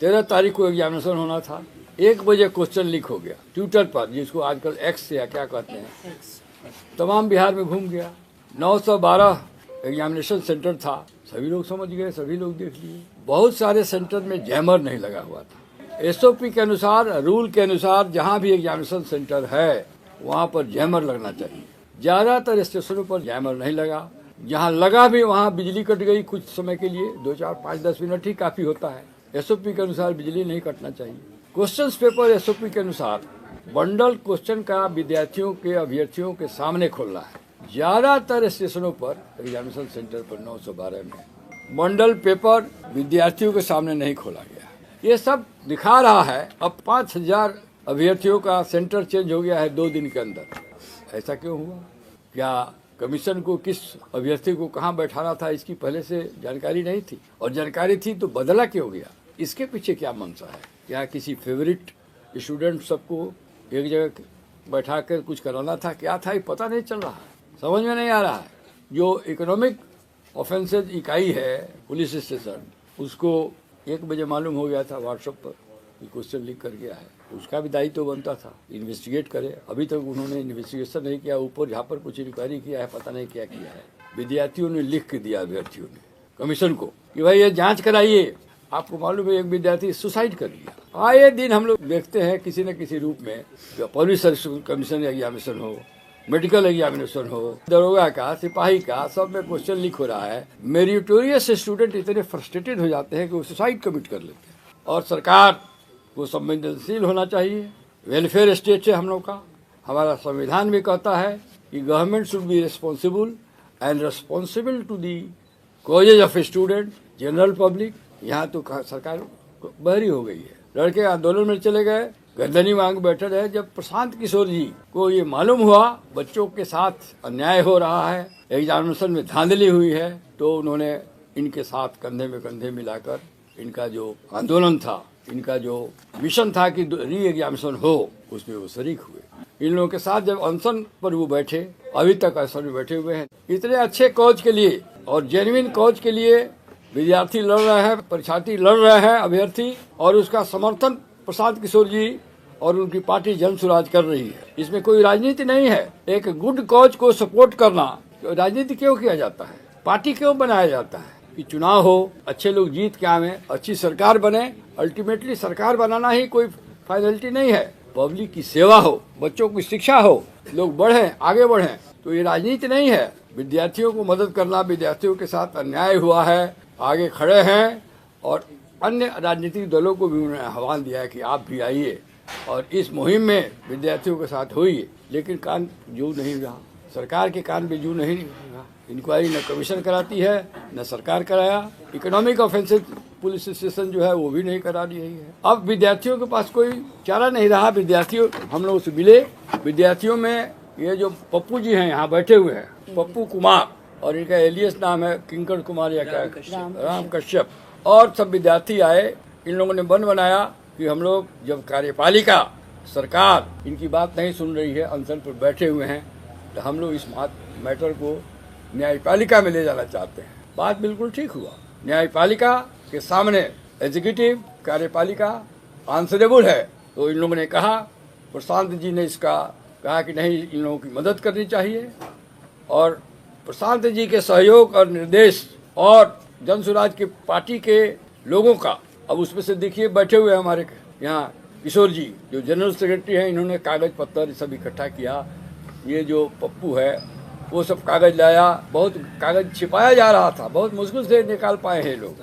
13 तारीख को एग्जामिनेशन होना था, 1 बजे क्वेश्चन लीक हो गया ट्विटर पर, जिसको आजकल एक्स से या क्या कहते हैं, तमाम बिहार में घूम गया। 912 एग्जामिनेशन सेंटर था, सभी लोग समझ गए, सभी लोग देख लिए। बहुत सारे सेंटर में जैमर नहीं लगा हुआ था। एसओपी के अनुसार, रूल के अनुसार जहां भी एग्जामिनेशन सेंटर है वहां पर जैमर लगना चाहिए। ज्यादातर स्टेशनों पर जैमर नहीं लगा, जहां लगा भी वहां बिजली कट गई कुछ समय के लिए, 2, 4, 5, 10 मिनट ही काफी होता है। एसओपी के अनुसार बिजली नहीं कटना चाहिए। क्वेश्चन पेपर एसओपी के अनुसार बंडल क्वेश्चन का विद्यार्थियों के, अभ्यर्थियों के सामने खोलना है। ज्यादातर स्टेशनों पर, एग्जामिनेशन सेंटर पर 912 में बंडल पेपर विद्यार्थियों के सामने नहीं खोला गया। ये सब दिखा रहा है अब 5000 अभ्यर्थियों का सेंटर चेंज हो गया है 2 दिन के अंदर। ऐसा क्यों हुआ? क्या कमीशन को किस अभ्यर्थी को कहाँ बैठाना था इसकी पहले से जानकारी नहीं थी? और जानकारी थी तो बदला क्यों गया? इसके पीछे क्या मंशा है? क्या किसी फेवरेट स्टूडेंट सबको एक जगह बैठा कर कुछ कराना था? क्या था ये पता नहीं चल रहा है, समझ में नहीं आ रहा है। जो इकोनॉमिक ऑफेंसेज इकाई है पुलिस स्टेशन, उसको 1 बजे मालूम हो गया था व्हाट्सएप पर कि क्वेश्चन लीक कर गया है, उसका भी दायित्व तो बनता था इन्वेस्टिगेट करे। अभी तक उन्होंने इन्वेस्टिगेशन नहीं किया, ऊपर जहाँ पर कुछ इंक्वायरी किया है पता नहीं क्या किया है। विद्यार्थियों ने लिख के दिया अभ्यर्थियों ने कमीशन को कि भाई ये जांच कराइए। आपको मालूम है एक विद्यार्थी सुसाइड कर लिया। आए दिन हम लोग देखते हैं किसी न किसी रूप में, पुलिस सर्विस कमीशन एग्जामिनेशन हो, मेडिकल एग्जामिनेशन हो, दरोगा का, सिपाही का, सब में क्वेश्चन लीक हो रहा है। मेरिटोरियस स्टूडेंट इतने फ्रस्ट्रेटेड हो जाते हैं कि वो सुसाइड कमिट कर लेते हैं। और सरकार को संवेदनशील होना चाहिए। वेलफेयर स्टेट है हम लोग का। हमारा संविधान भी कहता है कि government should be responsible and responsible to the causes of student, general public. यहाँ तो सरकार बहरी हो गई है। लड़के आंदोलन में चले गए, गर्दनी मांग बैठे रहे। जब प्रशांत किशोर जी को ये मालूम हुआ बच्चों के साथ अन्याय हो रहा है, एग्जामिनेशन में धांधली हुई है, तो उन्होंने इनके साथ कंधे में कंधे मिलाकर इनका जो आंदोलन था, इनका जो मिशन था कि री एग्जामिनेशन हो, उसमें वो शरीक हुए। इन लोगों के साथ जब अनशन पर वो बैठे, अभी तक अनशन में बैठे हुए हैं। इतने अच्छे कॉज के लिए और जेन्युइन कॉज के लिए विद्यार्थी लड़ रहे हैं, परीक्षार्थी लड़ रहे हैं, अभ्यर्थी, और उसका समर्थन प्रशांत किशोर जी और उनकी पार्टी जन स्वराज कर रही है। इसमें कोई राजनीति नहीं है। एक गुड कॉज को सपोर्ट करना, तो राजनीति क्यों किया जाता है? पार्टी क्यों बनाया जाता है? कि चुनाव हो, अच्छे लोग जीत के आवे, अच्छी सरकार बने। अल्टीमेटली सरकार बनाना ही कोई फाइनलिटी नहीं है। पब्लिक की सेवा हो, बच्चों की शिक्षा हो, लोग बढ़े, आगे बढ़े, तो ये राजनीति नहीं है। विद्यार्थियों को मदद करना, विद्यार्थियों के साथ अन्याय हुआ है, आगे खड़े हैं। और अन्य राजनीतिक दलों को भी उन्होंने आह्वान दिया है कि आप भी आइए और इस मुहिम में विद्यार्थियों के साथ होइए। लेकिन कान जू नहीं रहा, सरकार के कान पे जू नहीं रहा। इंक्वायरी न कमीशन कराती है न सरकार कराया। इकोनॉमिक ऑफेंसेस पुलिस स्टेशन जो है वो भी नहीं करा रही है। अब विद्यार्थियों के पास कोई चारा नहीं रहा। विद्यार्थियों, हम लोग से मिले, विद्यार्थियों में ये जो पप्पू जी हैं यहाँ बैठे हुए हैं, पप्पू कुमार, और इनका एलियस नाम है किंकर कुमार या क्या, राम कश्यप, और सब विद्यार्थी आए। इन लोगों ने बन बनाया कि हम लोग जब कार्यपालिका सरकार इनकी बात नहीं सुन रही है, अनशन पर बैठे हुए हैं, तो हम लोग इस मैटर को न्यायपालिका में ले जाना चाहते हैं। बात बिल्कुल ठीक हुआ। न्यायपालिका के सामने एग्जीक्यूटिव, कार्यपालिका आंसरेबल है। तो इन लोगों ने कहा, प्रशांत जी ने इसका कहा कि नहीं, इन लोगों की मदद करनी चाहिए। और प्रशांत जी के सहयोग और निर्देश और जन स्वराज की पार्टी के लोगों का, अब उसमें से देखिए बैठे हुए हमारे यहाँ किशोर जी जो जनरल सेक्रेटरी हैं, इन्होंने कागज पत्तर सब इकट्ठा किया। ये जो पप्पू है वो सब कागज लाया। बहुत कागज छिपाया जा रहा था, बहुत मुश्किल से निकाल पाए हैं लोग।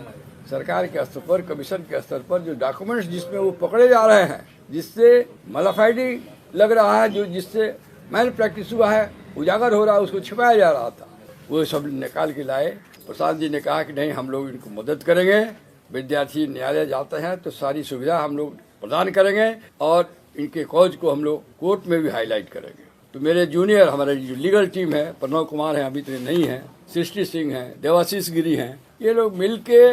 सरकार के स्तर पर, कमीशन के स्तर पर जो डॉक्यूमेंट्स जिसमें वो पकड़े जा रहे हैं, जिससे मलाफाइडी लग रहा है, जो जिससे मैल प्रैक्टिस हुआ है, उजागर हो रहा है, उसको छिपाया जा रहा था, वो सब निकाल के लाए। प्रसाद जी ने कहा कि नहीं, हम लोग इनको मदद करेंगे। विद्यार्थी न्यायालय जाते हैं तो सारी सुविधा हम लोग प्रदान करेंगे और इनके कॉज को हम लोग कोर्ट में भी हाईलाइट करेंगे। तो मेरे जूनियर, हमारे जो लीगल टीम है, प्रणव कुमार हैं, अभी तो नहीं है, सृष्टि सिंह हैं, देवाशीष गिरी हैं, ये लोग मिल के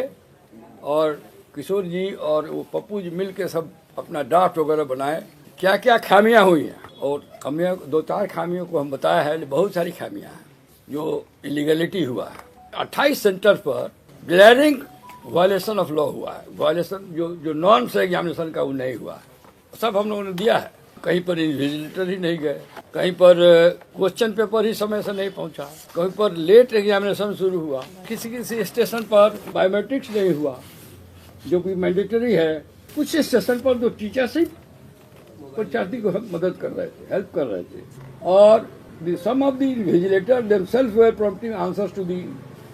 और किशोर जी और वो पप्पू जी मिल के सब अपना ड्राफ्ट वगैरह बनाए। क्या क्या खामियां हुई हैं, और खामियां 2-4 खामियों को हम बताया है, बहुत सारी खामियां हैं जो इलीगलिटी हुआ है। 28 सेंटर पर ग्लैरिंग वायलेशन ऑफ लॉ हुआ है, वायलेशन जो नॉर्म्स है एग्जामिनेशन का वो नहीं हुआ है, सब हम लोगों ने दिया है। कहीं पर इन्विजिलेटर ही नहीं गए, कहीं पर क्वेश्चन पेपर ही समय से नहीं पहुंचा, कहीं पर लेट एग्जामिनेशन शुरू हुआ, किसी किसी स्टेशन पर बायोमेट्रिक्स नहीं हुआ जो कि मैंडेटरी है, कुछ स्टेशन पर तो टीचर्स ही परीक्षार्थी को मदद कर रहे थे, हेल्प कर रहे थे, और some of the invigilators themselves were prompting answers to the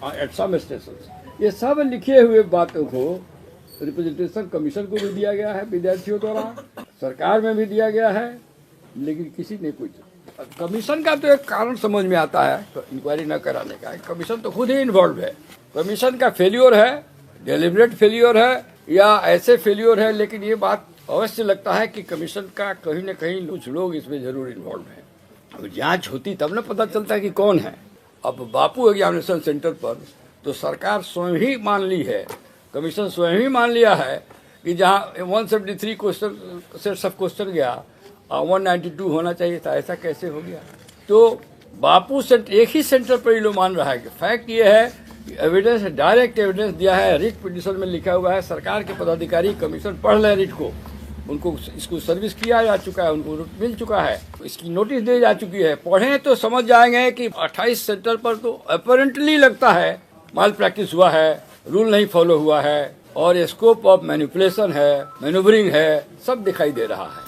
at some stations। ये सब लिखे हुए बातों को रिप्रेजेंटेशन कमीशन को भी दिया गया है, विद्यार्थियों द्वारा सरकार में भी दिया गया है, लेकिन किसी ने कुछ। कमीशन का तो एक कारण समझ में आता है इंक्वायरी न कराने का, कमीशन तो खुद ही इन्वॉल्व है। कमीशन का फेल्योर है, डेलिबरेट फेल्योर है या ऐसे फेल्योर है, लेकिन ये बात अवश्य लगता है कि कमीशन का कहीं न कहीं कुछ लोग इसमें जरूर इन्वॉल्व हैं। अब जांच होती तब न पता चलता है कि कौन है। अब बापू एग्जामिनेशन सेंटर पर तो सरकार स्वयं ही मान ली है, कमीशन स्वयं ही मान लिया है कि जहां 173 क्वेश्चन सेट्स ऑफ क्वेश्चन गया 192 होना चाहिए था, ऐसा कैसे हो गया? तो बापू सेंटर एक ही सेंटर पर ये लोग मान रहा है कि फैक्ट ये है कि एविडेंस, डायरेक्ट एविडेंस दिया है, रिट पिटीशन में लिखा हुआ है, सरकार के पदाधिकारी कमीशन पढ़ ले रिट को, उनको इसको सर्विस किया जा चुका है, उनको मिल चुका है, इसकी नोटिस दी जा चुकी है, पढ़ें तो समझ जाएंगे कि 28 सेंटर पर तो अपरेंटली लगता है माल प्रैक्टिस हुआ है, रूल नहीं फॉलो हुआ है और स्कोप ऑफ मैनिपुलेशन है, मैनूवरिंग है, सब दिखाई दे रहा है।